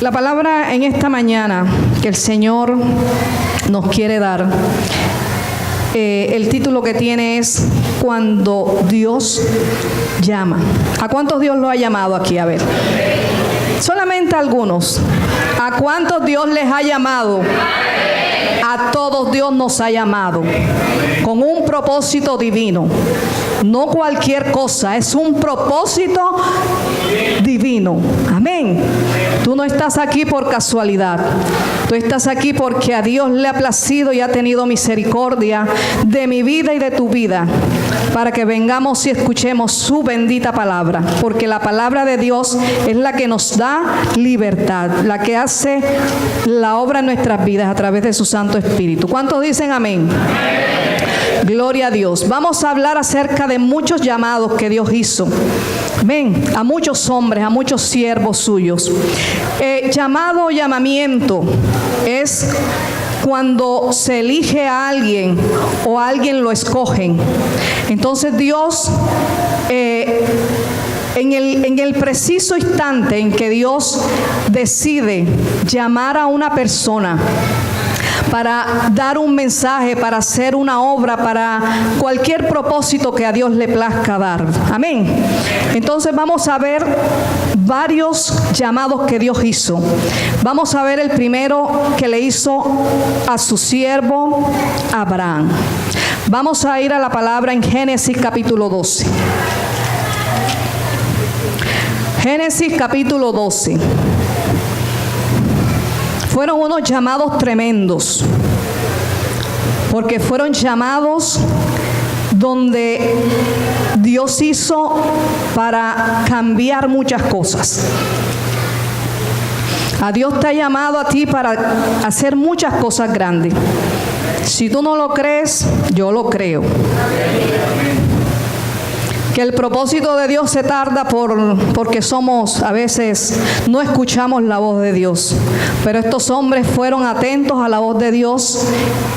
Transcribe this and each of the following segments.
La palabra en esta mañana que el Señor nos quiere dar, el título que tiene es Cuando Dios llama. ¿A cuántos Dios lo ha llamado aquí? A ver. Solamente a algunos. ¿A cuántos Dios les ha llamado? A todos Dios nos ha llamado con un propósito divino. No cualquier cosa, es un propósito divino. Amén. Tú no estás aquí por casualidad. Tú estás aquí porque a Dios le ha placido y ha tenido misericordia de mi vida y de tu vida, para que vengamos y escuchemos su bendita palabra, porque la palabra de Dios es la que nos da libertad, la que hace la obra en nuestras vidas a través de su Santo Espíritu. ¿Cuántos dicen amén? Gloria a Dios. Vamos a hablar acerca de muchos llamados que Dios hizo. Ven, a muchos hombres, a muchos siervos suyos. Llamado o llamamiento es cuando se elige a alguien o a alguien lo escogen. Entonces Dios, en el preciso instante en que Dios decide llamar a una persona para dar un mensaje, para hacer una obra, para cualquier propósito que a Dios le plazca dar. Amén. Entonces vamos a ver varios llamados que Dios hizo. Vamos a ver el primero que le hizo a su siervo Abraham. Vamos a ir a la palabra en Génesis capítulo 12. Génesis capítulo 12. Fueron unos llamados tremendos, porque fueron llamados donde Dios hizo para cambiar muchas cosas. A Dios te ha llamado a ti para hacer muchas cosas grandes. Si tú no lo crees, yo lo creo. Que el propósito de Dios se tarda porque a veces no escuchamos la voz de Dios. Pero estos hombres fueron atentos a la voz de Dios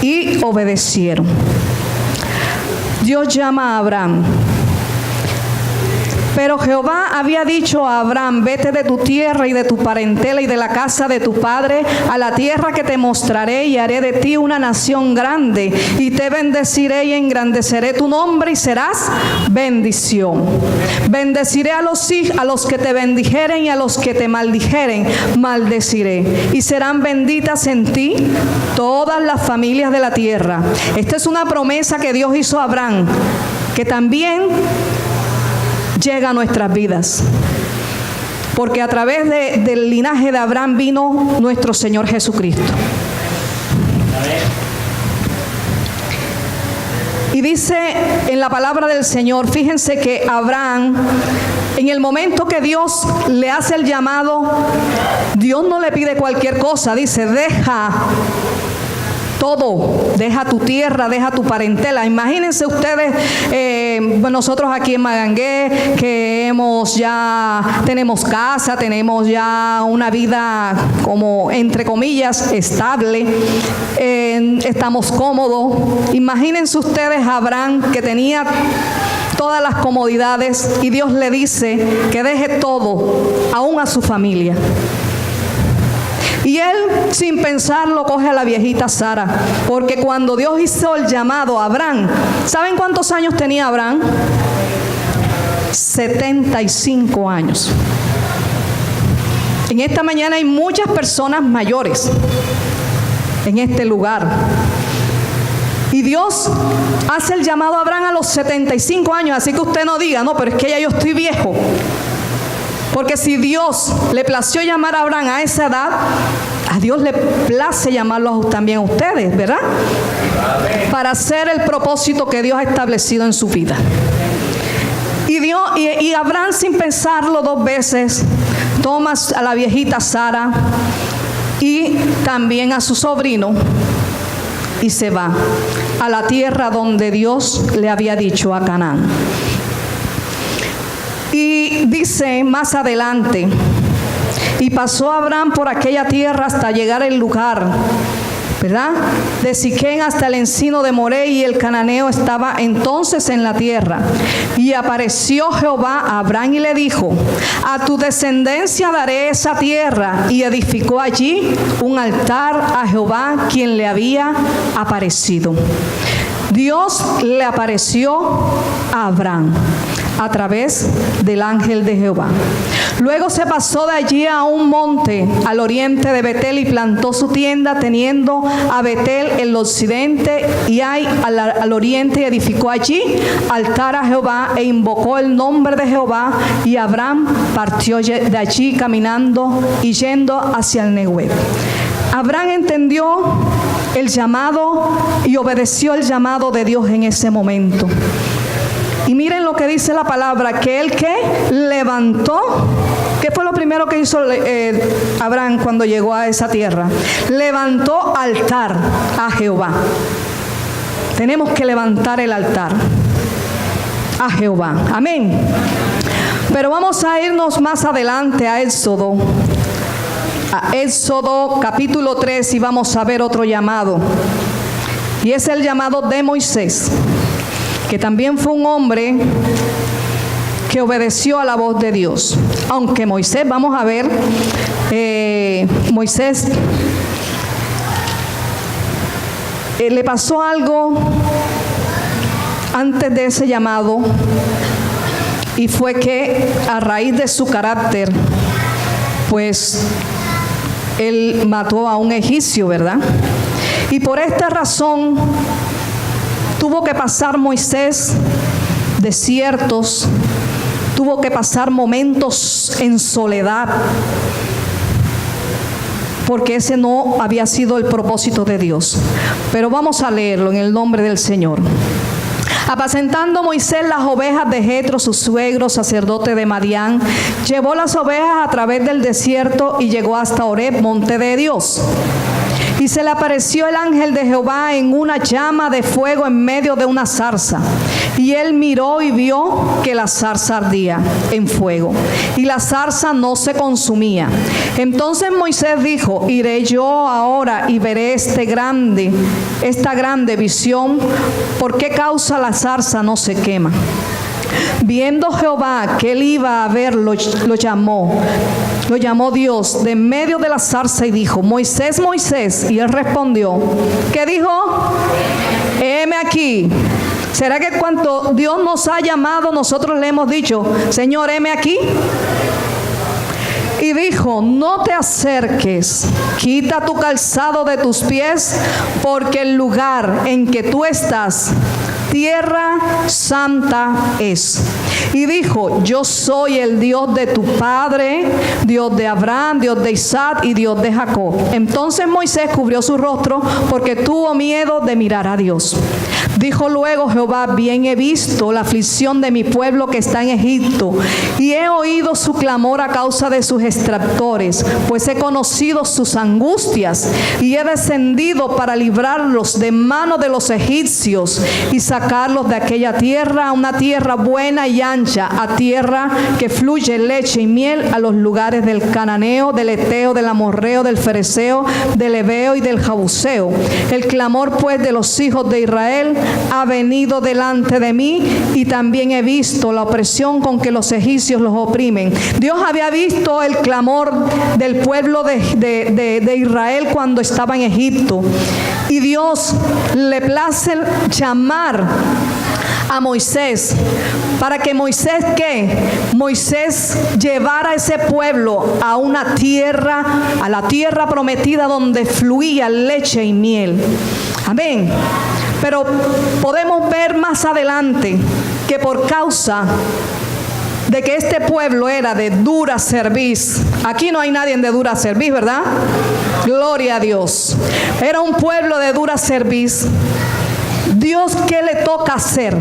y obedecieron. Dios llama a Abraham. Pero Jehová había dicho a Abraham: vete de tu tierra y de tu parentela y de la casa de tu padre a la tierra que te mostraré, y haré de ti una nación grande, y te bendeciré y engrandeceré tu nombre y serás bendición. Bendeciré a los que te bendijeren, y a los que te maldijeren maldeciré, y serán benditas en ti todas las familias de la tierra. Esta es una promesa que Dios hizo a Abraham, que también llega a nuestras vidas, porque a través del linaje de Abraham vino nuestro Señor Jesucristo. Y dice en la palabra del Señor, fíjense que Abraham, en el momento que Dios le hace el llamado, Dios no le pide cualquier cosa. Dice: deja todo, deja tu tierra, deja tu parentela. Imagínense ustedes, nosotros aquí en Magangué, que tenemos casa, tenemos ya una vida como entre comillas estable, estamos cómodos. Imagínense ustedes a Abraham, que tenía todas las comodidades, y Dios le dice que deje todo, aún a su familia. Y él, sin pensarlo, coge a la viejita Sara, porque cuando Dios hizo el llamado a Abraham, ¿saben cuántos años tenía Abraham? 75 años. En esta mañana hay muchas personas mayores en este lugar. Y Dios hace el llamado a Abraham a los 75 años, así que usted no diga: no, pero es que ya yo estoy viejo. Porque si Dios le plació llamar a Abraham a esa edad, a Dios le place llamarlos también a ustedes, ¿verdad? Para hacer el propósito que Dios ha establecido en su vida. Y Abraham, sin pensarlo dos veces, toma a la viejita Sara y también a su sobrino y se va a la tierra donde Dios le había dicho, a Canaán. Y dice más adelante: y pasó Abraham por aquella tierra hasta llegar al lugar ¿verdad? De Siquén hasta el encino de Moré, y el cananeo estaba entonces en la tierra. Y apareció Jehová a Abraham y le dijo: a tu descendencia daré esa tierra. Y edificó allí un altar a Jehová, quien le había aparecido. Dios le apareció a Abraham a través del ángel de Jehová. Luego se pasó de allí a un monte al oriente de Betel y plantó su tienda, teniendo a Betel el occidente y Ai al oriente, y edificó allí altar a Jehová e invocó el nombre de Jehová. Y Abraham partió de allí caminando y yendo hacia el Neguev. Abraham entendió el llamado y obedeció el llamado de Dios en ese momento. Y miren lo que dice la palabra, que él que levantó, ¿qué fue lo primero que hizo Abraham cuando llegó a esa tierra? Levantó altar a Jehová. Tenemos que levantar el altar a Jehová. Amén. Pero vamos a irnos más adelante a Éxodo capítulo 3, y vamos a ver otro llamado. Y es el llamado de Moisés, que también fue un hombre que obedeció a la voz de Dios. Aunque Moisés, vamos a ver, Moisés le pasó algo antes de ese llamado, y fue que a raíz de su carácter, pues él mató a un egipcio, ¿verdad? Y por esta razón tuvo que pasar Moisés desiertos, tuvo que pasar momentos en soledad, porque ese no había sido el propósito de Dios. Pero vamos a leerlo en el nombre del Señor. Apacentando Moisés las ovejas de Jetro, su suegro, sacerdote de Madián, llevó las ovejas a través del desierto y llegó hasta Horeb, monte de Dios. Y se le apareció el ángel de Jehová en una llama de fuego en medio de una zarza. Y él miró y vio que la zarza ardía en fuego, y la zarza no se consumía. Entonces Moisés dijo: iré yo ahora y veré esta grande visión, ¿por qué causa la zarza no se quema? Viendo Jehová que él iba a ver, lo llamó Dios de en medio de la zarza y dijo: Moisés, Moisés. Y él respondió, ¿qué dijo? Heme aquí. ¿Será que cuando Dios nos ha llamado, nosotros le hemos dicho: Señor, heme aquí? Y dijo: no te acerques, quita tu calzado de tus pies, porque el lugar en que tú estás, tierra santa es. Y dijo: yo soy el Dios de tu padre, Dios de Abraham, Dios de Isaac y Dios de Jacob. Entonces Moisés cubrió su rostro porque tuvo miedo de mirar a Dios. Dijo luego Jehová: bien he visto la aflicción de mi pueblo que está en Egipto, y he oído su clamor a causa de sus extractores, pues he conocido sus angustias, y he descendido para librarlos de mano de los egipcios y sacarlos de aquella tierra a una tierra buena y ancha, a tierra que fluye leche y miel, a los lugares del cananeo, del eteo, del amorreo, del fereceo, del heveo y del jabuseo. El clamor pues de los hijos de Israel ha venido delante de mí, y también he visto la opresión con que los egipcios los oprimen. Dios había visto el clamor del pueblo de Israel cuando estaba en Egipto, y Dios le place llamar a Moisés para que Moisés llevara a ese pueblo a una tierra, a la tierra prometida donde fluía leche y miel. Amén. Pero podemos ver más adelante que por causa de que este pueblo era de dura cerviz, aquí no hay nadie de dura cerviz, ¿verdad? Gloria a Dios. Era un pueblo de dura cerviz. Dios, ¿qué le toca hacer?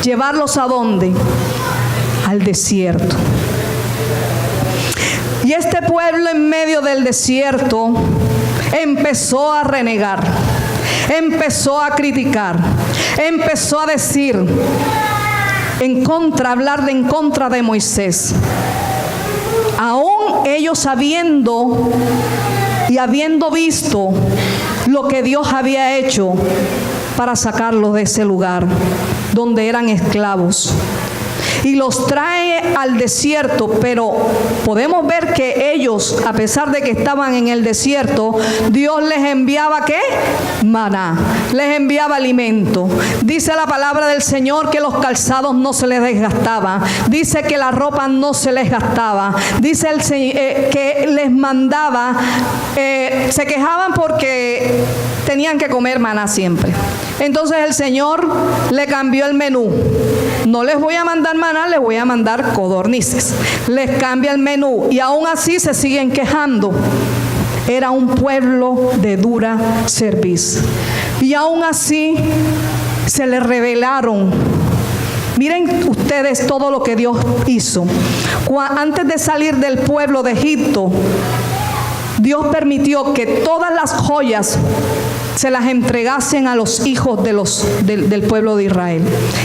¿Llevarlos a dónde? Al desierto. Y este pueblo en medio del desierto empezó a renegar, empezó a criticar, empezó a decir hablar en contra de Moisés. Aún ellos habiendo visto lo que Dios había hecho para sacarlos de ese lugar donde eran esclavos. Y los trae al desierto, pero podemos ver que ellos, a pesar de que estaban en el desierto, Dios les enviaba ¿qué? Maná, les enviaba alimento. Dice la palabra del Señor que los calzados no se les desgastaban, dice que la ropa no se les gastaba, dice el que les mandaba, se quejaban porque tenían que comer maná siempre. Entonces el Señor le cambió el menú. No les voy a mandar maná, les voy a mandar codornices. Les cambia el menú y aún así se siguen quejando. Era un pueblo de dura cerviz. Y aún así se les rebelaron. Miren ustedes todo lo que Dios hizo. Antes de salir del pueblo de Egipto, Dios permitió que todas las joyas se las entregasen a los hijos del pueblo de Israel.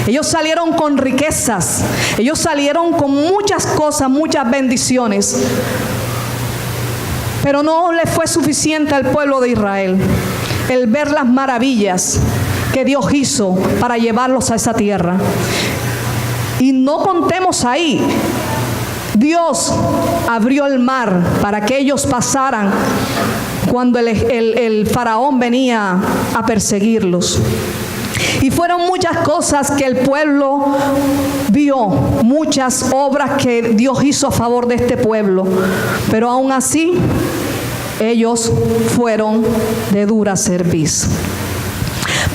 Ellos salieron con riquezas, ellos salieron con muchas cosas, muchas bendiciones, pero no le fue suficiente al pueblo de Israel el ver las maravillas que Dios hizo para llevarlos a esa tierra. Y no contemos ahí. Dios abrió el mar para que ellos pasaran cuando el faraón venía a perseguirlos. Y fueron muchas cosas que el pueblo vio, muchas obras que Dios hizo a favor de este pueblo. Pero aún así, ellos fueron de dura cerviz.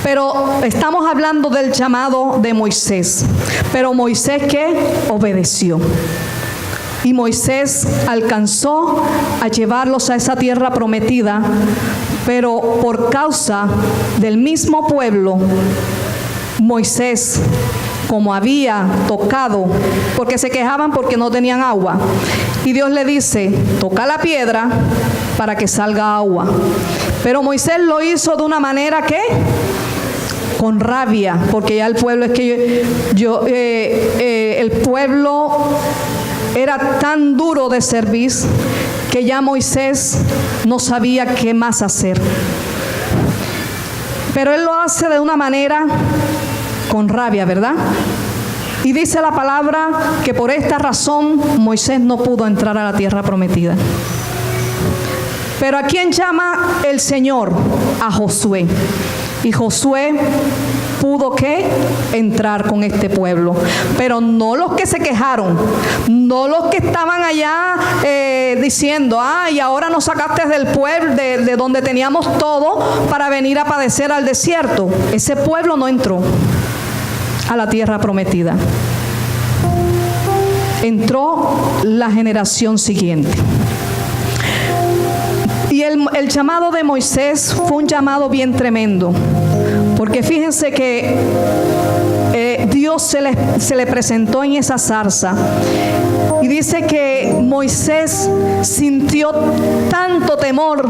Pero estamos hablando del llamado de Moisés. Pero Moisés, ¿qué? Obedeció. Y Moisés alcanzó a llevarlos a esa tierra prometida, pero por causa del mismo pueblo, Moisés, como había tocado, porque se quejaban porque no tenían agua, y Dios le dice, toca la piedra para que salga agua. Pero Moisés lo hizo de una manera que con rabia, porque ya el pueblo el pueblo era tan duro de cerviz que ya Moisés no sabía qué más hacer. Pero él lo hace de una manera con rabia, ¿verdad? Y dice la palabra que por esta razón Moisés no pudo entrar a la tierra prometida. Pero ¿a quién llama el Señor? A Josué. Y Josué pudo ¿qué? Entrar con este pueblo. Pero no los que se quejaron, no los que estaban allá diciendo, y ahora nos sacaste del pueblo, de donde teníamos todo para venir a padecer al desierto. Ese pueblo no entró a la tierra prometida. Entró la generación siguiente. Y el llamado de Moisés fue un llamado bien tremendo, porque fíjense que Dios se le presentó en esa zarza y dice que Moisés sintió tanto temor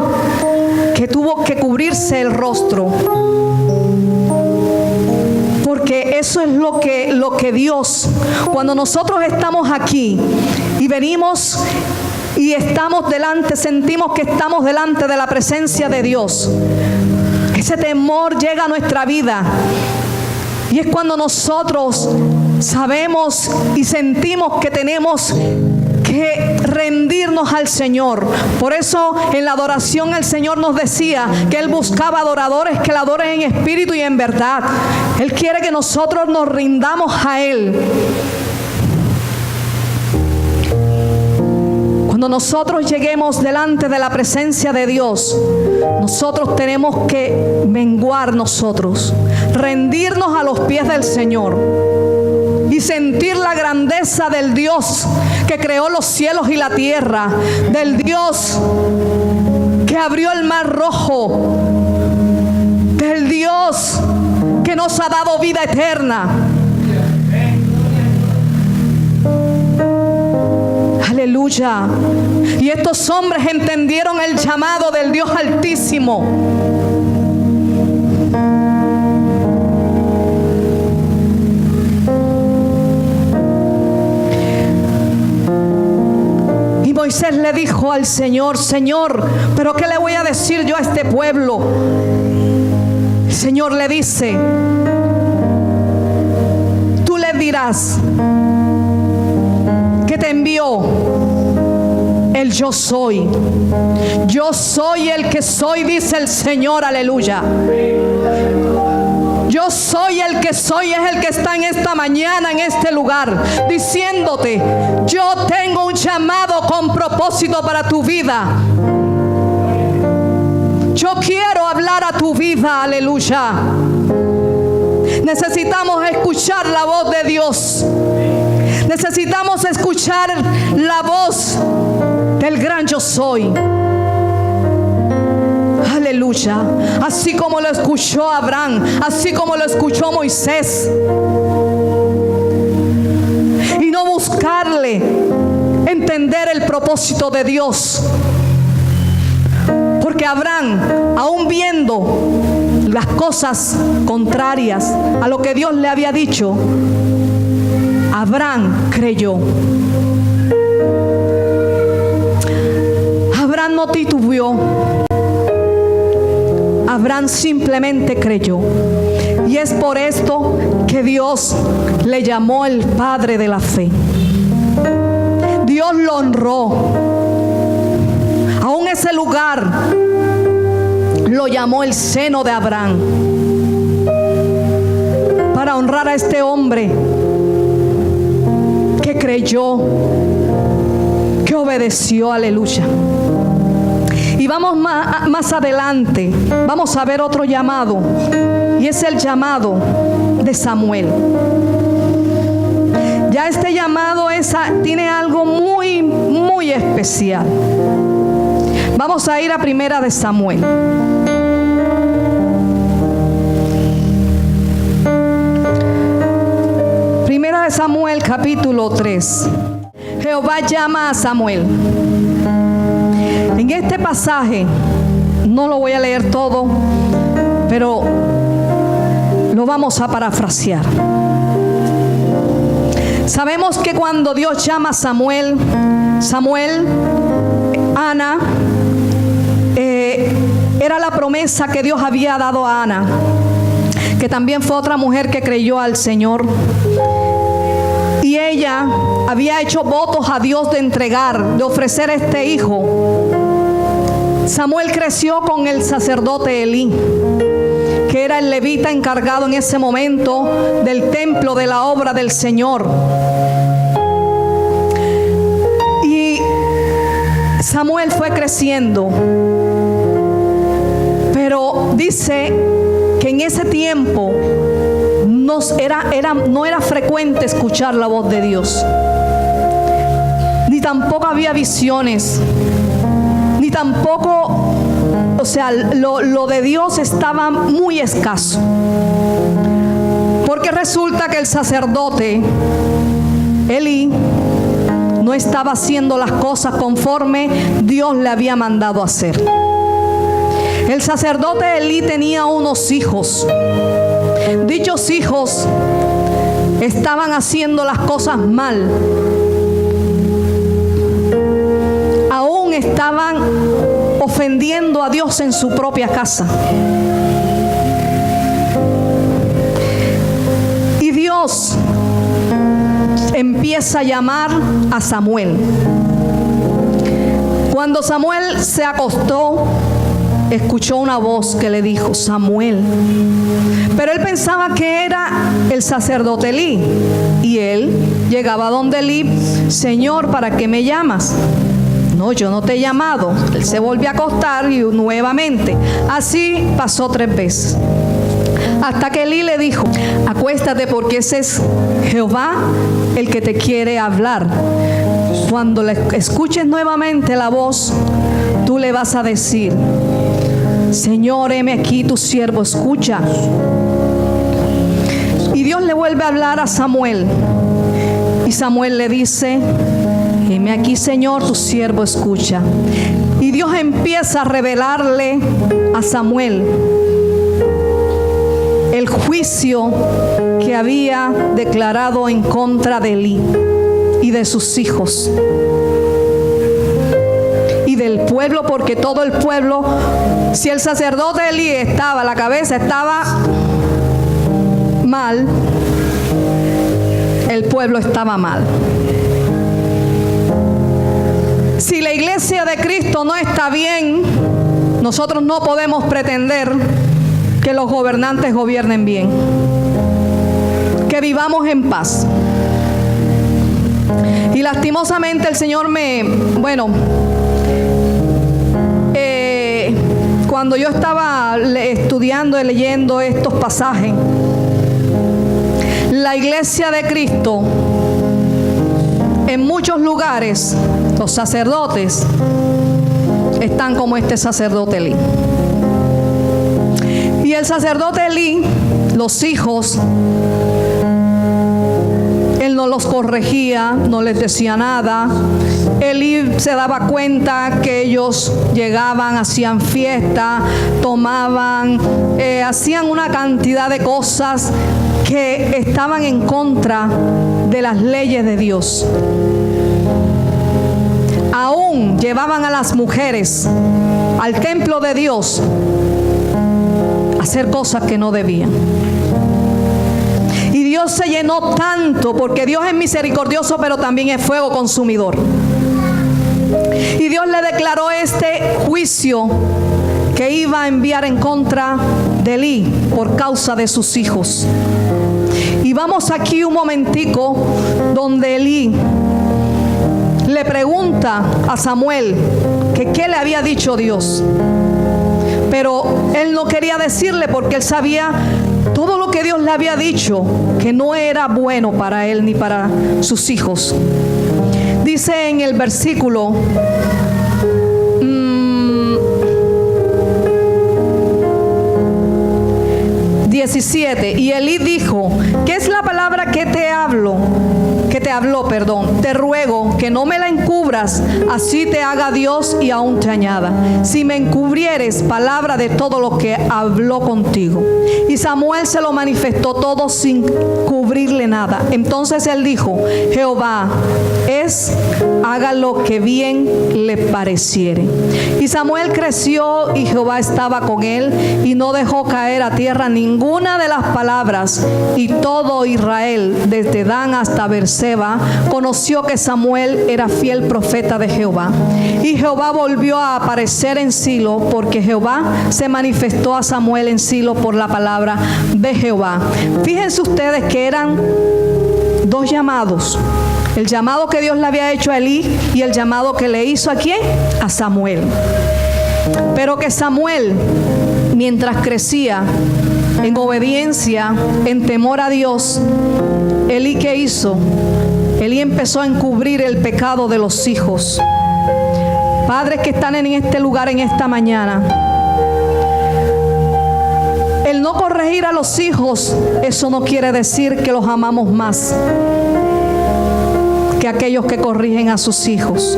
que tuvo que cubrirse el rostro, porque eso es lo que Dios, cuando nosotros estamos aquí y venimos y estamos delante, sentimos que estamos delante de la presencia de Dios, ese temor llega a nuestra vida. Y es cuando nosotros sabemos y sentimos que tenemos que rendirnos al Señor. Por eso en la adoración el Señor nos decía que Él buscaba adoradores que le adoren en espíritu y en verdad. Él quiere que nosotros nos rindamos a Él. Cuando nosotros lleguemos delante de la presencia de Dios, nosotros tenemos que menguar nosotros, rendirnos a los pies del Señor y sentir la grandeza del Dios que creó los cielos y la tierra, del Dios que abrió el mar rojo, del Dios que nos ha dado vida eterna. Aleluya. Y estos hombres entendieron el llamado del Dios Altísimo. Y Y Moisés le dijo al Señor: Señor, ¿pero qué le voy a decir yo a este pueblo? El Señor le dice: tú le dirás que te envió el yo soy. Yo soy el que soy, dice el Señor, aleluya. Yo soy el que soy, es el que está en esta mañana, en este lugar, diciéndote: yo tengo un llamado con propósito para tu vida. Yo quiero hablar a tu vida, aleluya. Necesitamos escuchar la voz de Dios. Necesitamos escuchar la voz del gran yo soy. Aleluya. Así como lo escuchó Abraham, así como lo escuchó Moisés. Y no buscarle entender el propósito de Dios. Porque Abraham, aún viendo las cosas contrarias a lo que Dios le había dicho, Abraham creyó. Abraham no titubeó. Abraham simplemente creyó. Y es por esto que Dios le llamó el padre de la fe. Dios lo honró. Aún ese lugar lo llamó el seno de Abraham, para honrar a este hombre que creyó, que obedeció, aleluya. Y vamos más adelante, vamos a ver otro llamado, y es el llamado de Samuel. Ya este llamado tiene algo muy, muy especial. Vamos a ir a Primera de Samuel. Primera de Samuel, capítulo 3. Jehová llama a Samuel. En este pasaje, no lo voy a leer todo, pero lo vamos a parafrasear. Sabemos que cuando Dios llama a Samuel, Ana, era la promesa que Dios había dado a Ana, que también fue otra mujer que creyó al Señor. Y ella había hecho votos a Dios de entregar, de ofrecer este hijo. Samuel creció con el sacerdote Elí, que era el levita encargado en ese momento del templo, de la obra del Señor. Y Samuel fue creciendo, pero dice que en ese tiempo no era frecuente escuchar la voz de Dios, ni tampoco había visiones, ni tampoco, lo de Dios estaba muy escaso, porque resulta que el sacerdote Elí no estaba haciendo las cosas conforme Dios le había mandado hacer. El sacerdote Elí tenía unos hijos. Dichos hijos estaban haciendo las cosas mal. Aún estaban ofendiendo a Dios en su propia casa. Y Dios empieza a llamar a Samuel. Cuando Samuel se acostó, escuchó una voz que le dijo: Samuel. Pero él pensaba que era el sacerdote Elí. Y él llegaba donde Elí: Señor, ¿para qué me llamas? No, yo no te he llamado. Él se volvió a acostar y nuevamente. Así pasó 3 veces. Hasta que Elí le dijo: acuéstate, porque ese es Jehová el que te quiere hablar. Cuando le escuches nuevamente la voz, tú le vas a decir: Señor, heme aquí, tu siervo escucha. Y Dios le vuelve a hablar a Samuel. Y Samuel le dice: heme aquí, Señor, tu siervo escucha. Y Dios empieza a revelarle a Samuel el juicio que había declarado en contra de Elí y de sus hijos. pueblo, porque todo el pueblo, si el sacerdote Elí estaba, la cabeza estaba mal, el pueblo estaba mal. Si la iglesia de Cristo no está bien, nosotros no podemos pretender que los gobernantes gobiernen bien, que vivamos en paz. Y lastimosamente el Señor cuando yo estaba estudiando y leyendo estos pasajes, la iglesia de Cristo, en muchos lugares, los sacerdotes están como este sacerdote Elí. Y el sacerdote Elí, los hijos, él no los corregía, no les decía nada. Elí se daba cuenta que ellos llegaban, hacían fiesta, tomaban, hacían una cantidad de cosas que estaban en contra de las leyes de Dios. Aún llevaban a las mujeres al templo de Dios a hacer cosas que no debían. Y Dios se llenó tanto, porque Dios es misericordioso, pero también es fuego consumidor. Y Dios le declaró este juicio que iba a enviar en contra de Elí por causa de sus hijos. Y vamos aquí un momentico donde Elí le pregunta a Samuel que qué le había dicho Dios. Pero él no quería decirle, porque él sabía todo lo que Dios le había dicho, que no era bueno para él ni para sus hijos. Dice en el versículo 17, y Elí dijo: ¿qué es la palabra que te habló? Te ruego que no me la encubras, así te haga Dios y aún te añada, si me encubrieres palabra de todo lo que habló contigo. Y Samuel se lo manifestó todo sin cubrirle nada. Entonces él dijo: Jehová es, haga lo que bien le pareciere. Y Samuel creció y Jehová estaba con él, y no dejó caer a tierra ninguna de las palabras. Y todo Israel, desde Dan hasta Beerseba, conoció que Samuel era fiel profeta de Jehová. Y Jehová volvió a aparecer en Silo, porque Jehová se manifestó a Samuel en Silo por la palabra de Jehová. Fíjense ustedes que eran dos llamados: el llamado que Dios le había hecho a Elí y el llamado que le hizo ¿a quién? A Samuel. Pero que Samuel, mientras crecía en obediencia, en temor a Dios, Elí, ¿qué hizo? Elí empezó a encubrir el pecado de los hijos. Padres que están en este lugar en esta mañana, el no corregir a los hijos, eso no quiere decir que los amamos más que aquellos que corrigen a sus hijos.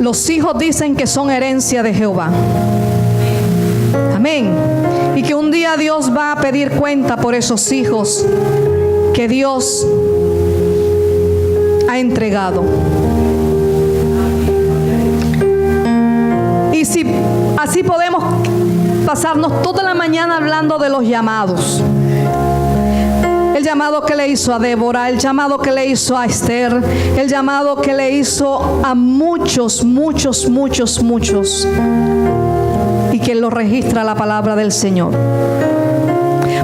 Los hijos dicen que son herencia de Jehová. Amén. Y que un día Dios va a pedir cuenta por esos hijos que Dios ha entregado. Y si así podemos pasarnos toda la mañana hablando de los llamados. El llamado que le hizo a Débora, el llamado que le hizo a Esther, el llamado que le hizo a muchos. Y que lo registra la palabra del Señor.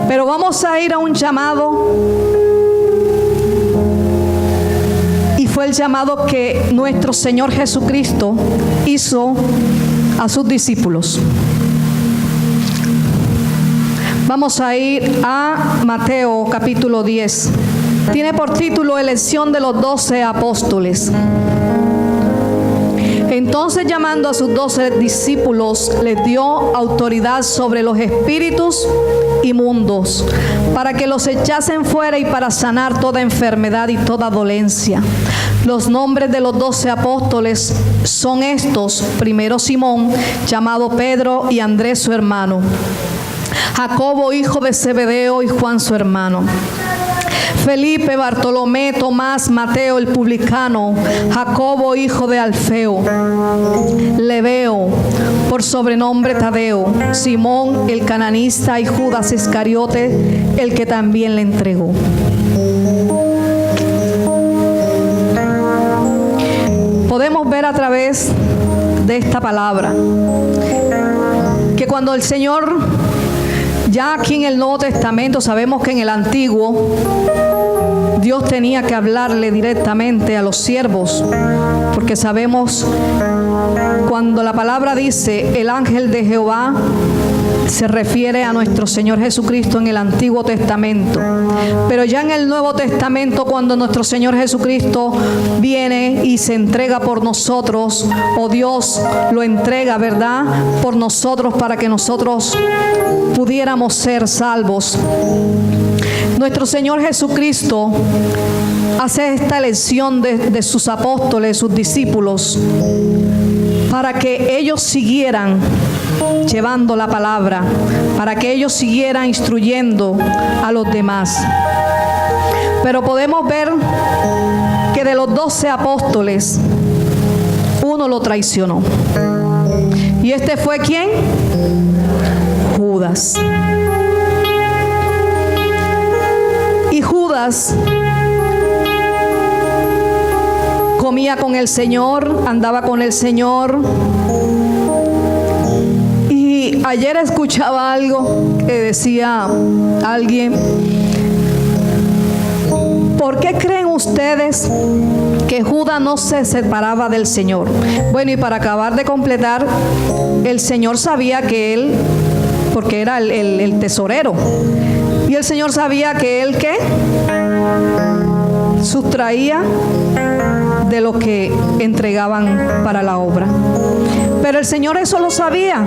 Pero vamos a ir a un llamado, y fue el llamado que nuestro Señor Jesucristo hizo a sus discípulos. Vamos a ir a Mateo capítulo 10. Tiene por título Elección de los 12 apóstoles. Entonces, llamando a sus 12 discípulos, les dio autoridad sobre los espíritus inmundos, para que los echasen fuera y para sanar toda enfermedad y toda dolencia. Los nombres de los 12 apóstoles son estos: primero Simón, llamado Pedro, y Andrés su hermano, Jacobo hijo de Zebedeo y Juan su hermano, Felipe, Bartolomé, Tomás, Mateo el publicano, Jacobo hijo de Alfeo, Lebeo, por sobrenombre Tadeo, Simón el cananista y Judas Iscariote, el que también le entregó. Podemos ver a través de esta palabra que cuando el Señor, ya aquí en el Nuevo Testamento, sabemos que en el Antiguo Dios tenía que hablarle directamente a los siervos, porque sabemos cuando la palabra dice el ángel de Jehová, se refiere a nuestro Señor Jesucristo en el Antiguo Testamento. Pero ya en el Nuevo Testamento, cuando nuestro Señor Jesucristo viene y se entrega por nosotros, o Dios lo entrega, ¿verdad?, por nosotros para que nosotros pudiéramos ser salvos. Nuestro Señor Jesucristo hace esta elección de sus apóstoles, sus discípulos, para que ellos siguieran llevando la palabra, para que ellos siguieran instruyendo a los demás. Pero podemos ver que de los 12 apóstoles, uno lo traicionó. ¿Y este fue quién? Judas. Y Judas comía con el Señor, andaba con el Señor. Y ayer escuchaba algo que decía alguien: ¿por qué creen ustedes que Judas no se separaba del Señor? Bueno, y para acabar de completar, el Señor sabía que él, porque era el tesorero, y el Señor sabía que él, ¿qué?, sustraía de lo que entregaban para la obra. Pero el Señor eso lo sabía.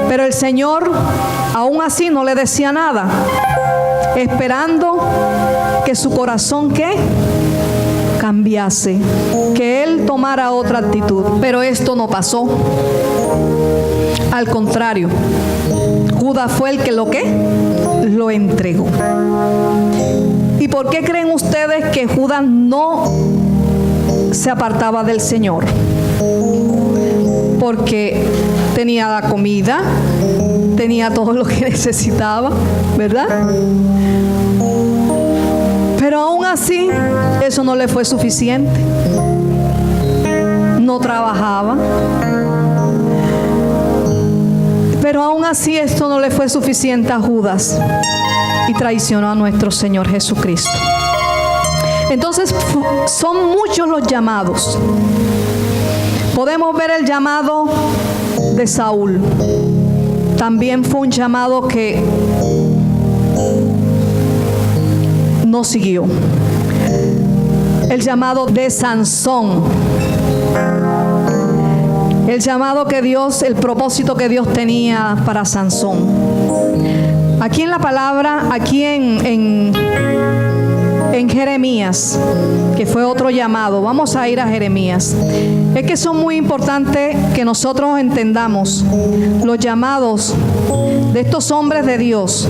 Pero el Señor aún así no le decía nada, esperando que su corazón, ¿qué?, cambiase, que él tomara otra actitud. Pero esto no pasó. Al contrario, Judas fue el que lo entregó. ¿Y por qué creen ustedes que Judas no se apartaba del Señor? Porque tenía la comida, tenía todo lo que necesitaba, ¿verdad? Pero aún así, eso no le fue suficiente. No trabajaba. Pero aún así esto no le fue suficiente a Judas y traicionó a nuestro Señor Jesucristo. Entonces son muchos los llamados. Podemos ver el llamado de Saúl. También fue un llamado que no siguió. El llamado de Sansón. El llamado que Dios, el propósito que Dios tenía para Sansón. Aquí en la palabra, aquí en Jeremías, que fue otro llamado. Vamos a ir a Jeremías. Es que son muy importantes que nosotros entendamos los llamados de estos hombres de Dios.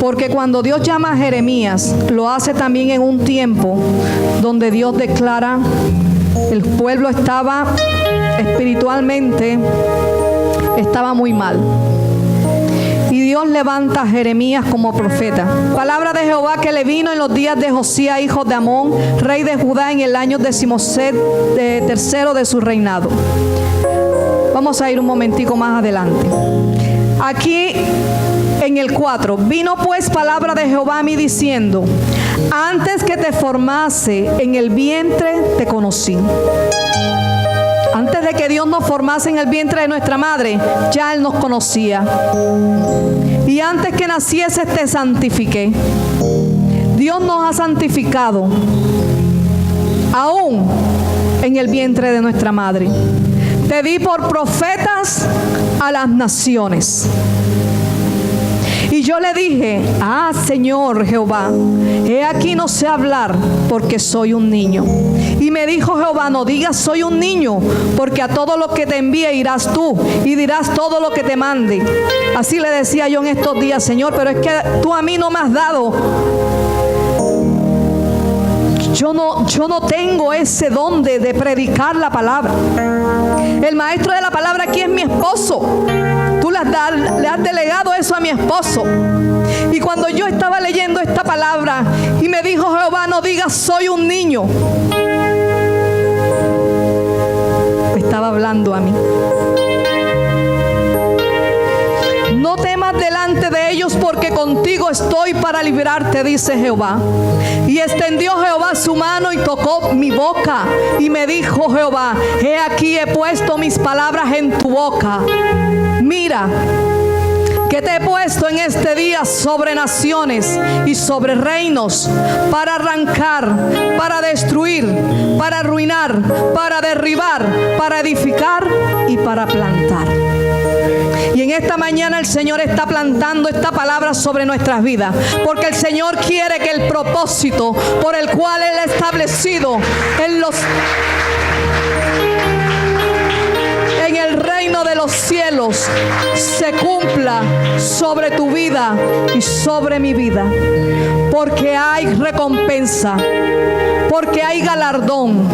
Porque cuando Dios llama a Jeremías, lo hace también en un tiempo donde Dios declara, el pueblo estaba espiritualmente, estaba muy mal. Y Dios levanta a Jeremías como profeta. Palabra de Jehová que le vino en los días de Josías, hijo de Amón, rey de Judá, en el año 13 de su reinado. Vamos a ir un momentico más adelante. Aquí en el 4. Vino pues palabra de Jehová a mí diciendo: antes que te formase en el vientre te conocí. Antes de que Dios nos formase en el vientre de nuestra madre, ya Él nos conocía. Y antes que nacieses te santifiqué. Dios nos ha santificado aún en el vientre de nuestra madre. Te di por profetas a las naciones. Y yo le dije: ah, Señor Jehová, he aquí no sé hablar porque soy un niño. Y me dijo Jehová: no digas soy un niño, porque a todo lo que te envíe irás tú y dirás todo lo que te mande. Así le decía yo en estos días: Señor, pero es que tú a mí no me has dado. Yo no tengo ese don de predicar la palabra. El maestro de la palabra aquí es mi esposo. Tú le has delegado eso a mi esposo. Y cuando yo estaba leyendo esta palabra y me dijo Jehová: no digas soy un niño, me estaba hablando a mí. No temas delante de ellos, porque contigo estoy para librarte, dice Jehová. Y extendió Jehová su mano y tocó mi boca. Y me dijo Jehová: he aquí he puesto mis palabras en tu boca. Mira, que te he puesto en este día sobre naciones y sobre reinos, para arrancar, para destruir, para arruinar, para derribar, para edificar y para plantar. Y en esta mañana el Señor está plantando esta palabra sobre nuestras vidas, porque el Señor quiere que el propósito por el cual Él ha establecido en el reino de los cielos se cumpla sobre tu vida y sobre mi vida, porque hay recompensa, porque hay galardón.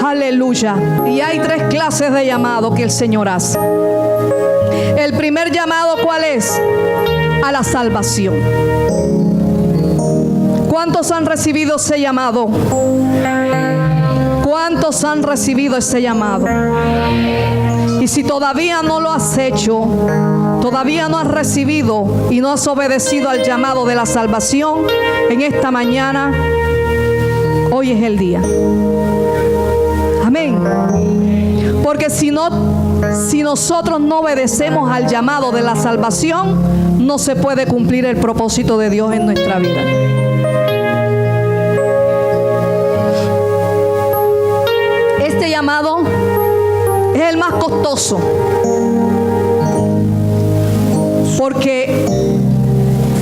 Aleluya. Y hay 3 clases de llamado que el Señor hace. El primer llamado, ¿cuál es? A la salvación. ¿Cuántos han recibido ese llamado? ¿Cuántos han recibido ese llamado? Y si todavía no lo has hecho, todavía no has recibido y no has obedecido al llamado de la salvación, en esta mañana, hoy es el día. Amén. Porque si nosotros no obedecemos al llamado de la salvación, no se puede cumplir el propósito de Dios en nuestra vida. Este llamado es el más costoso, porque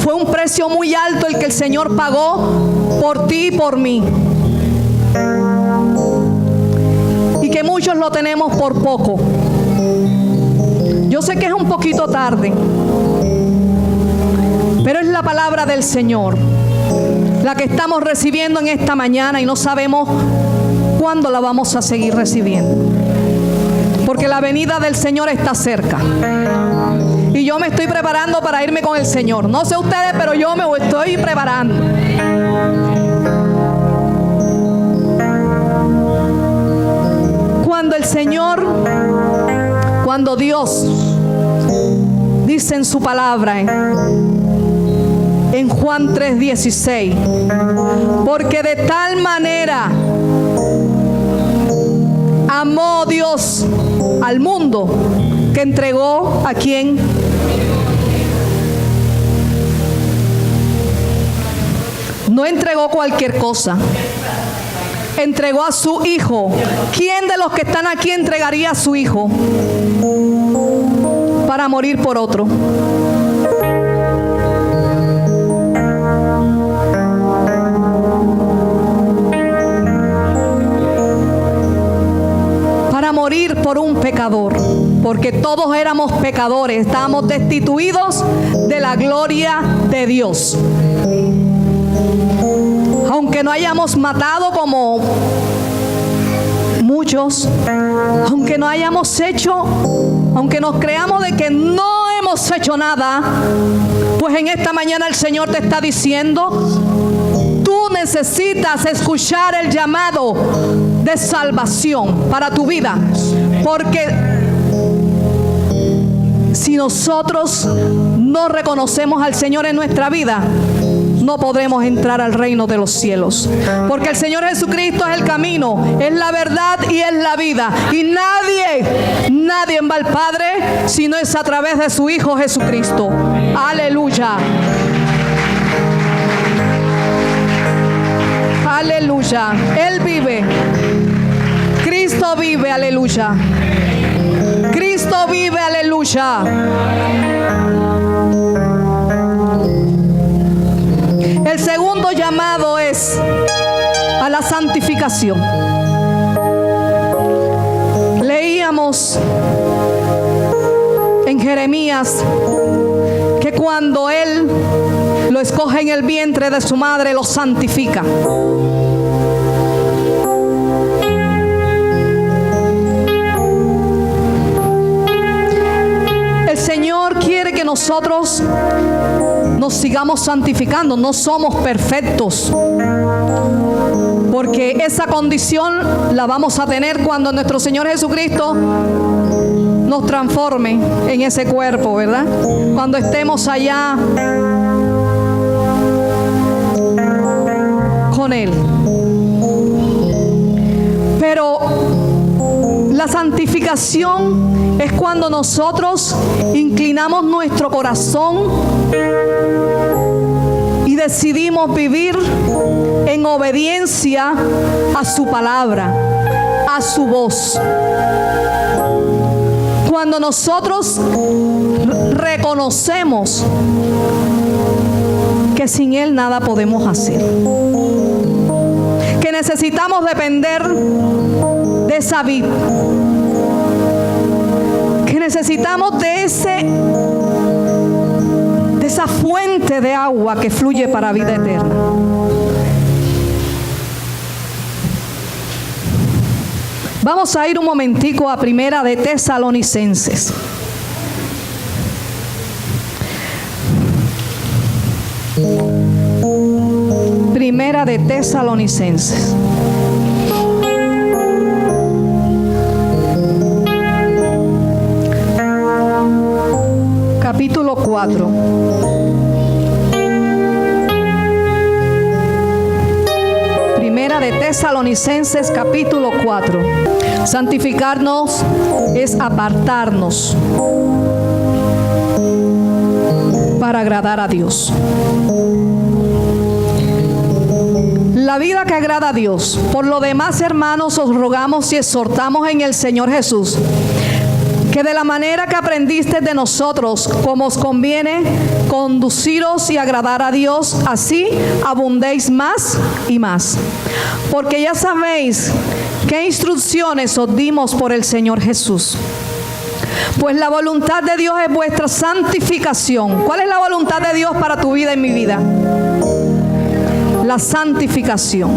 fue un precio muy alto el que el Señor pagó por ti y por mí. Y que muchos lo tenemos por poco. Yo sé que es un poquito tarde, pero es la palabra del Señor la que estamos recibiendo en esta mañana, y no sabemos cuándo la vamos a seguir recibiendo, porque la venida del Señor está cerca. Y yo me estoy preparando para irme con el Señor. No sé ustedes, pero yo me estoy preparando. Cuando Dios dice en su palabra en Juan 3:16, porque de tal manera amó Dios al mundo que entregó ¿a quién? No entregó cualquier cosa. Entregó a su hijo. ¿Quién de los que están aquí entregaría a su hijo para morir por otro? Para morir por un pecador, porque todos éramos pecadores, estábamos destituidos de la gloria de Dios. Aunque no hayamos matado como muchos, aunque no hayamos hecho, aunque nos creamos de que no hemos hecho nada, pues en esta mañana el Señor te está diciendo: tú necesitas escuchar el llamado de salvación para tu vida, porque si nosotros no reconocemos al Señor en nuestra vida, no podremos entrar al reino de los cielos. Porque el Señor Jesucristo es el camino, es la verdad y es la vida. Y nadie va al Padre si no es a través de su Hijo Jesucristo. Aleluya. Aleluya. Él vive. Cristo vive. Aleluya. Cristo vive. Aleluya. El segundo llamado es a la santificación. Leíamos en Jeremías que cuando Él lo escoge en el vientre de su madre, lo santifica. El Señor quiere que nosotros nos sigamos santificando. No somos perfectos, porque esa condición la vamos a tener cuando nuestro Señor Jesucristo nos transforme en ese cuerpo, ¿verdad? Cuando estemos allá con Él. Pero la santificación es cuando nosotros inclinamos nuestro corazón y decidimos vivir en obediencia a su palabra, a su voz. Cuando nosotros reconocemos que sin Él nada podemos hacer, que necesitamos depender de esa vid, que necesitamos de esa fuente de agua que fluye para vida eterna. Vamos a ir un momentico a Primera de Tesalonicenses. Primera de Tesalonicenses. Capítulo 4. Primera de Tesalonicenses, capítulo 4. Santificarnos es apartarnos para agradar a Dios. La vida que agrada a Dios. Por lo demás, hermanos, os rogamos y exhortamos en el Señor Jesús, que de la manera que aprendiste de nosotros, como os conviene conduciros y agradar a Dios, así abundéis más y más. Porque ya sabéis qué instrucciones os dimos por el Señor Jesús. Pues la voluntad de Dios es vuestra santificación. ¿Cuál es la voluntad de Dios para tu vida y mi vida? La santificación.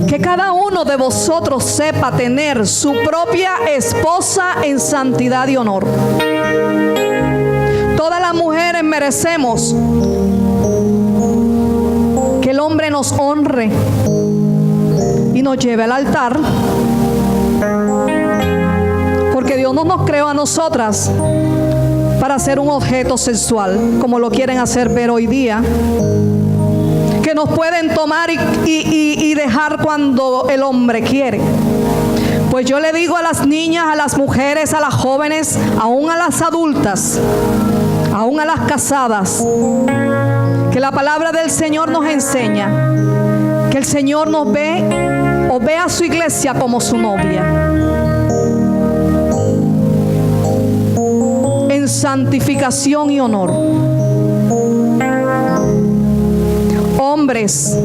Que cada uno de vosotros sepa tener su propia esposa en santidad y honor. Todas las mujeres merecemos que el hombre nos honre y nos lleve al altar, porque Dios no nos creó a nosotras para ser un objeto sexual, como lo quieren hacer ver hoy día, que nos pueden tomar y dejar cuando el hombre quiere. Pues yo le digo a las niñas, a las mujeres, a las jóvenes, aún a las adultas, aún a las casadas, que la palabra del Señor nos enseña que el Señor nos ve o ve a su iglesia como su novia, en santificación y honor. Hombres,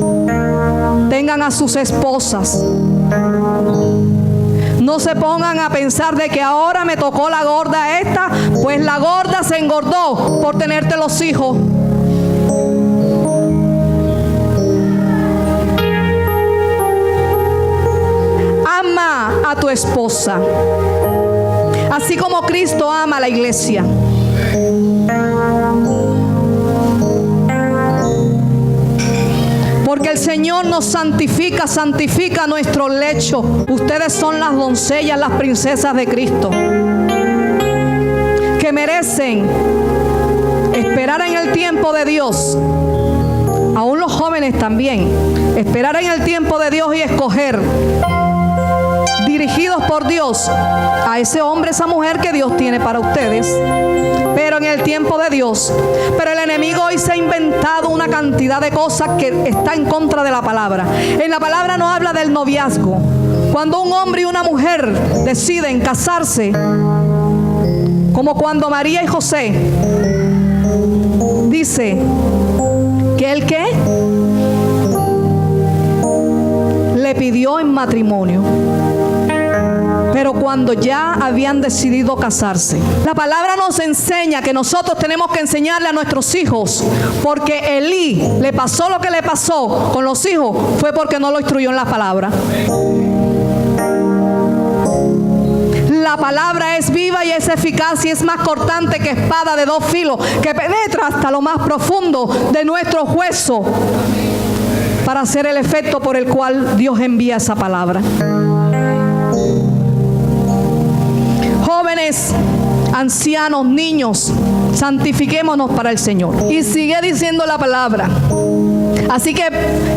tengan a sus esposas. No se pongan a pensar de que ahora me tocó la gorda esta, pues la gorda se engordó por tenerte los hijos. Ama a tu esposa, así como Cristo ama a la iglesia. Porque el Señor nos santifica, santifica nuestro lecho. Ustedes son las doncellas, las princesas de Cristo, que merecen esperar en el tiempo de Dios. Aún los jóvenes también. Esperar en el tiempo de Dios y escoger, dirigidos por Dios, a ese hombre, esa mujer que Dios tiene para ustedes. Pero en el tiempo de Dios. Pero el enemigo hoy se ha inventado una cantidad de cosas que está en contra de la palabra. En la palabra no habla del noviazgo. Cuando un hombre y una mujer deciden casarse, como cuando María y José, dice que el que le le pidió en matrimonio. Pero cuando ya habían decidido casarse, la palabra nos enseña que nosotros tenemos que enseñarle a nuestros hijos, porque Elí le pasó lo que le pasó con los hijos, fue porque no lo instruyó en la palabra. La palabra es viva y es eficaz y es más cortante que espada de dos filos, que penetra hasta lo más profundo de nuestro hueso, para hacer el efecto por el cual Dios envía esa palabra. Jóvenes, ancianos, niños, santifiquémonos para el Señor. Y sigue diciendo la palabra. Así que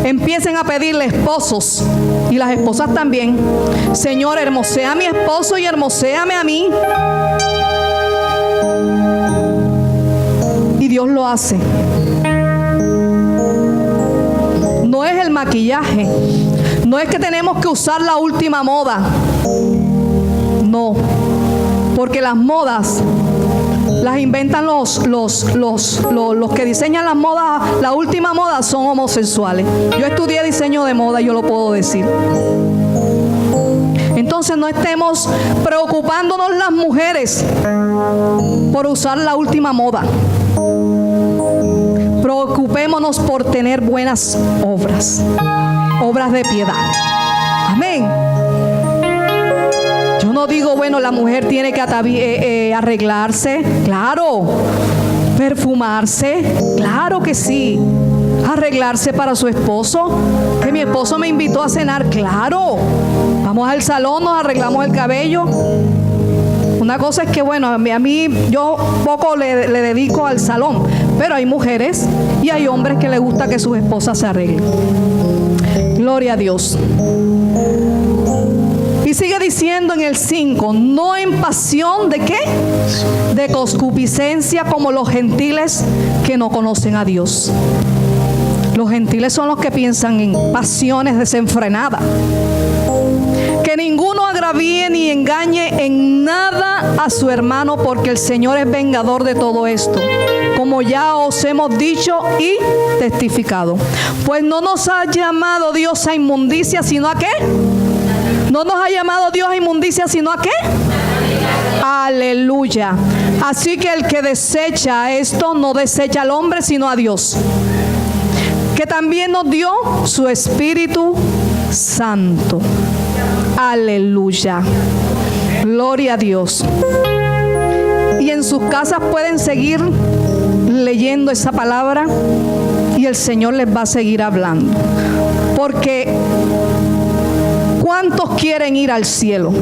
empiecen a pedirle esposos, y las esposas también: Señor, hermosea a mi esposo y hermoséame a mí. Y Dios lo hace. No es el maquillaje, no es que tenemos que usar la última moda, no, porque las modas las inventan los que diseñan las modas. La última moda son homosexuales. Yo estudié diseño de moda, yo lo puedo decir. Entonces no estemos preocupándonos las mujeres por usar la última moda. Preocupémonos por tener buenas obras, obras de piedad. Amén. Yo no digo, bueno, la mujer tiene que arreglarse, claro, perfumarse, claro que sí, arreglarse para su esposo, que mi esposo me invitó a cenar, claro, vamos al salón, nos arreglamos el cabello. Una cosa es que, bueno, a mí yo poco le dedico al salón, pero hay mujeres y hay hombres que les gusta que sus esposas se arreglen. Gloria a Dios. Y sigue diciendo en el 5, no en pasión de ¿qué? De concupiscencia, como los gentiles que no conocen a Dios. Los gentiles son los que piensan en pasiones desenfrenadas. Que ninguno agravíe ni engañe en nada a su hermano, porque el Señor es vengador de todo esto, como ya os hemos dicho y testificado. Pues no nos ha llamado Dios a inmundicia, sino a ¿qué? No nos ha llamado Dios a inmundicia, sino a ¿qué? Aleluya. Así que el que desecha esto no desecha al hombre, sino a Dios, que también nos dio su Espíritu Santo. Aleluya. Gloria a Dios. Y en sus casas pueden seguir leyendo esa palabra y el Señor les va a seguir hablando. Porque ¿cuántos quieren ir al cielo?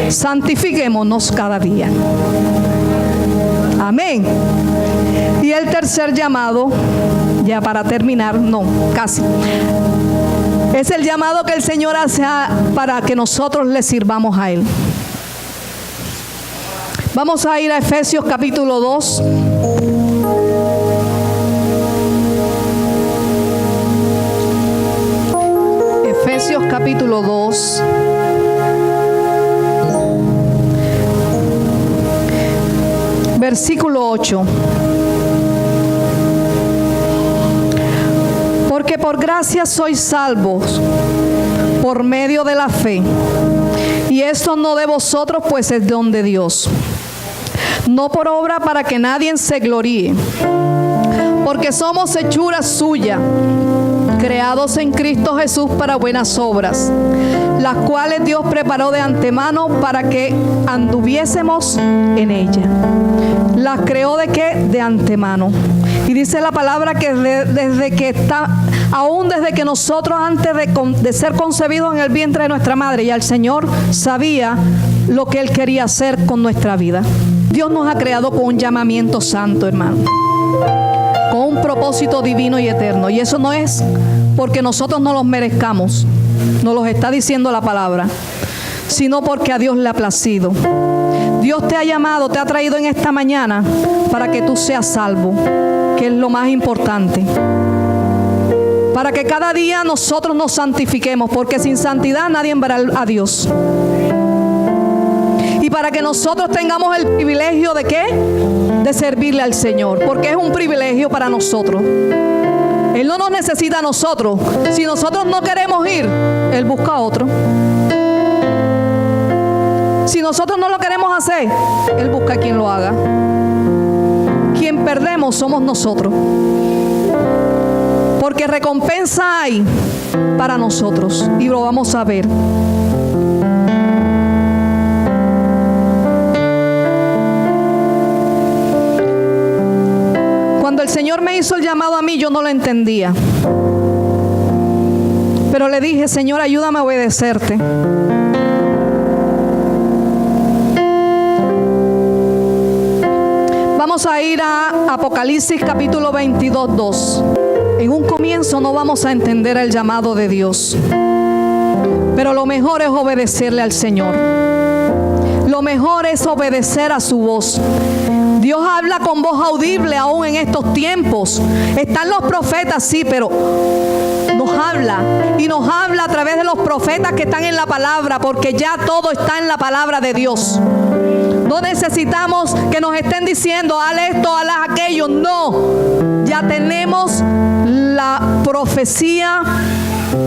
Santifiquémonos cada día. Amén. Y el tercer llamado, ya para terminar, no, casi, es el llamado que el Señor hace para que nosotros le sirvamos a Él. Vamos a ir a Efesios capítulo 2. Efesios capítulo 2. Versículo 8. Porque por gracia sois salvos por medio de la fe. Y esto no de vosotros, pues es don de Dios. No por obra, para que nadie se gloríe. Porque somos hechura suya, creados en Cristo Jesús para buenas obras, las cuales Dios preparó de antemano para que anduviésemos en ella. ¿Las creó de qué? De antemano. Y dice la palabra que desde que nosotros, antes de ser concebidos en el vientre de nuestra madre, ya el Señor sabía lo que Él quería hacer con nuestra vida. Dios nos ha creado con un llamamiento santo, hermano, con un propósito divino y eterno. Y eso no es porque nosotros no los merezcamos, nos los está diciendo la palabra, sino porque a Dios le ha placido. Dios te ha llamado, te ha traído en esta mañana para que tú seas salvo, que es lo más importante. Para que cada día nosotros nos santifiquemos, porque sin santidad nadie verá a Dios. Y para que nosotros tengamos el privilegio de ¿qué? De servirle al Señor, porque es un privilegio para nosotros Él no nos necesita a nosotros. Si nosotros no queremos ir, Él busca a otro. Si nosotros no lo queremos hacer, Él busca a quien lo haga. Quien perdemos somos nosotros. Porque recompensa hay para nosotros. Y lo vamos a ver. Cuando el Señor me hizo el llamado a mí, yo no lo entendía. Pero le dije, Señor, ayúdame a obedecerte. Vamos a ir a Apocalipsis capítulo 22, 2. En un comienzo no vamos a entender el llamado de Dios. Pero lo mejor es obedecerle al Señor. Lo mejor es obedecer a su voz. Dios habla con voz audible aún en estos tiempos. Están los profetas, sí, pero nos habla. Y nos habla a través de los profetas que están en la palabra, porque ya todo está en la palabra de Dios. No necesitamos que nos estén diciendo, haz esto, haz aquello. No, ya tenemos la profecía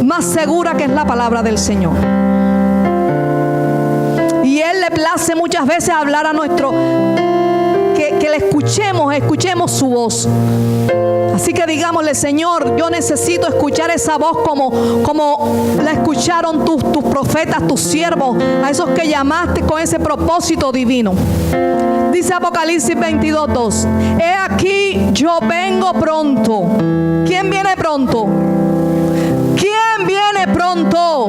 más segura, que es la palabra del Señor. Y Él le place muchas veces hablar a nuestro... Que le escuchemos su voz. Así que digámosle, Señor, yo necesito escuchar esa voz como la escucharon tus profetas, tus siervos, a esos que llamaste con ese propósito divino. Dice Apocalipsis 22, 2. He aquí, yo vengo pronto. ¿Quién viene pronto? ¿Quién viene pronto?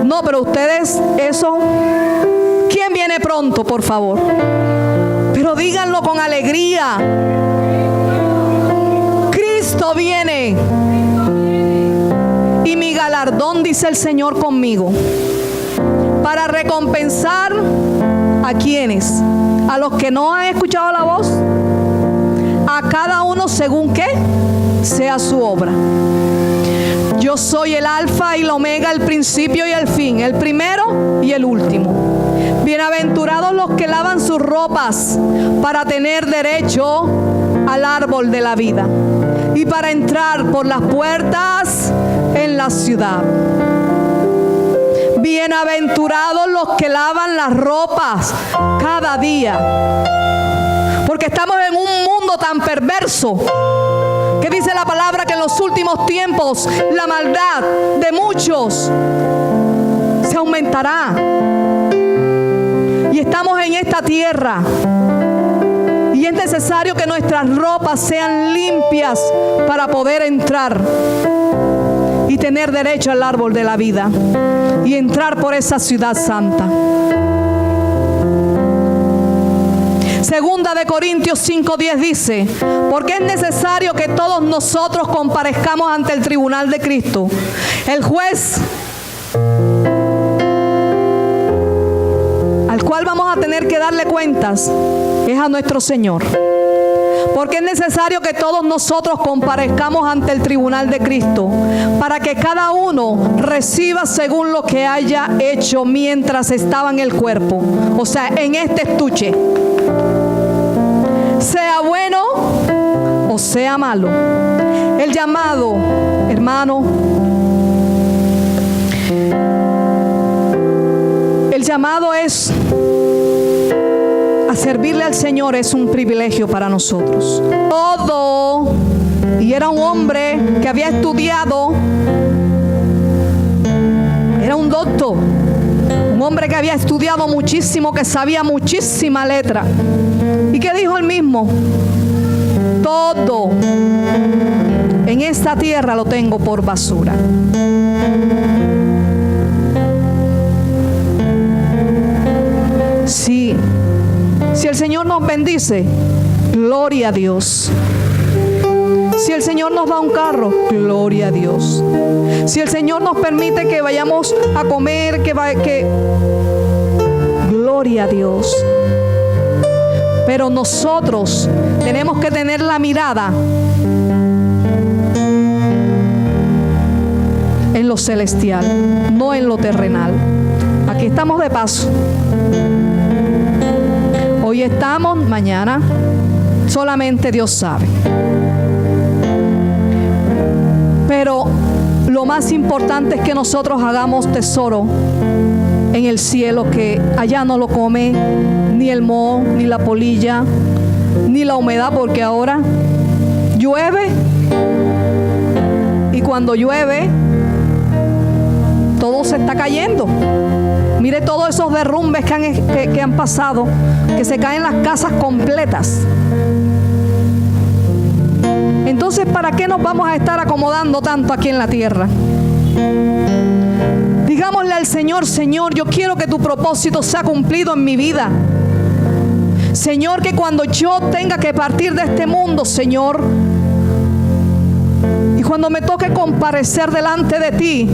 No, pero ustedes, eso... ¿Quién viene pronto, por favor? Pero díganlo con alegría. Cristo viene. Y mi galardón, dice el Señor, conmigo, para recompensar a quienes, a los que no han escuchado la voz, a cada uno según qué sea su obra. Yo soy el alfa y el omega, el principio y el fin, el primero y el último. Bienaventurados los que lavan sus ropas para tener derecho al árbol de la vida y para entrar por las puertas en la ciudad. Bienaventurados los que lavan las ropas cada día, porque estamos en un mundo tan perverso que dice la palabra que en los últimos tiempos la maldad de muchos se aumentará. Y estamos en esta tierra y es necesario que nuestras ropas sean limpias para poder entrar y tener derecho al árbol de la vida y entrar por esa ciudad santa. Segunda de Corintios 5:10 dice, porque es necesario que todos nosotros comparezcamos ante el tribunal de Cristo. El juez al cual vamos a tener que darle cuentas es a nuestro Señor. Porque es necesario que todos nosotros comparezcamos ante el tribunal de Cristo, para que cada uno reciba según lo que haya hecho mientras estaba en el cuerpo, o sea, en este estuche, sea bueno o sea malo. El llamado, hermano, el llamado es a servirle al Señor, es un privilegio para nosotros. Todo, y era un hombre que había estudiado, era un doctor, un hombre que había estudiado muchísimo, que sabía muchísima letra. ¿Y qué dijo él mismo? Todo en esta tierra lo tengo por basura. Sí, si el Señor nos bendice, gloria a Dios. Si el Señor nos da un carro, gloria a Dios. Si el Señor nos permite que vayamos a comer, gloria a Dios. Pero nosotros tenemos que tener la mirada en lo celestial, no en lo terrenal. Aquí estamos de paso. Hoy estamos, mañana solamente Dios sabe. Pero lo más importante es que nosotros hagamos tesoro en el cielo, que allá no lo come ni el moho, ni la polilla, ni la humedad, porque ahora llueve, y cuando llueve todo se está cayendo. Mire todos esos derrumbes que han pasado, que se caen las casas completas. Entonces, ¿para qué nos vamos a estar acomodando tanto aquí en la tierra? Digámosle al Señor: Señor, yo quiero que tu propósito sea cumplido en mi vida. Señor, que cuando yo tenga que partir de este mundo, Señor, y cuando me toque comparecer delante de ti,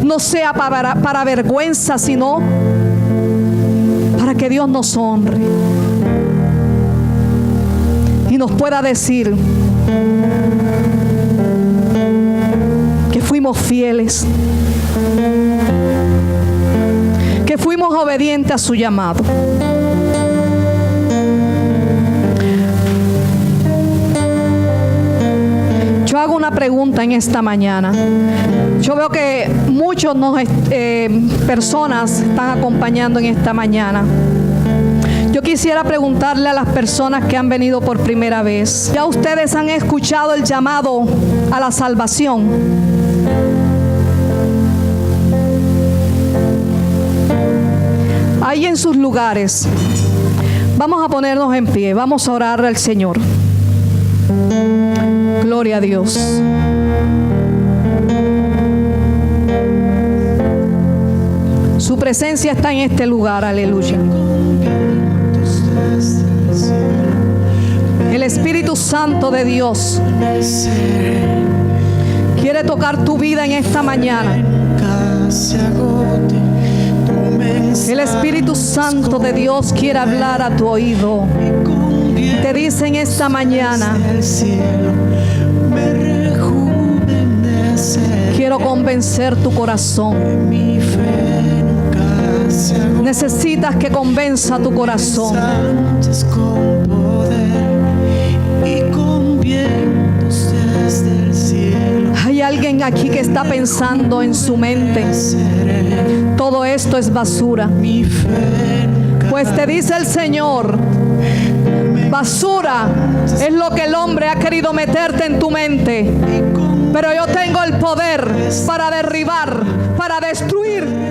no sea para vergüenza, sino para que Dios nos honre y nos pueda decir que fuimos fieles, que fuimos obedientes a su llamado. Yo hago una pregunta en esta mañana. Yo veo que muchos personas están acompañando en esta mañana. Yo quisiera preguntarle a las personas que han venido por primera vez: ¿ya ustedes han escuchado el llamado a la salvación? Ahí en sus lugares, vamos a ponernos en pie, vamos a orar al Señor. Gloria a Dios. Su presencia está en este lugar, aleluya. El Espíritu Santo de Dios quiere tocar tu vida en esta mañana. El Espíritu Santo de Dios quiere hablar a tu oído. Te dice en esta mañana: quiero convencer tu corazón. Necesitas que convenza tu corazón. Hay alguien aquí que está pensando en su mente: todo esto es basura. Pues te dice el Señor: basura es lo que el hombre ha querido meterte en tu mente, pero yo tengo el poder para derribar, para destruir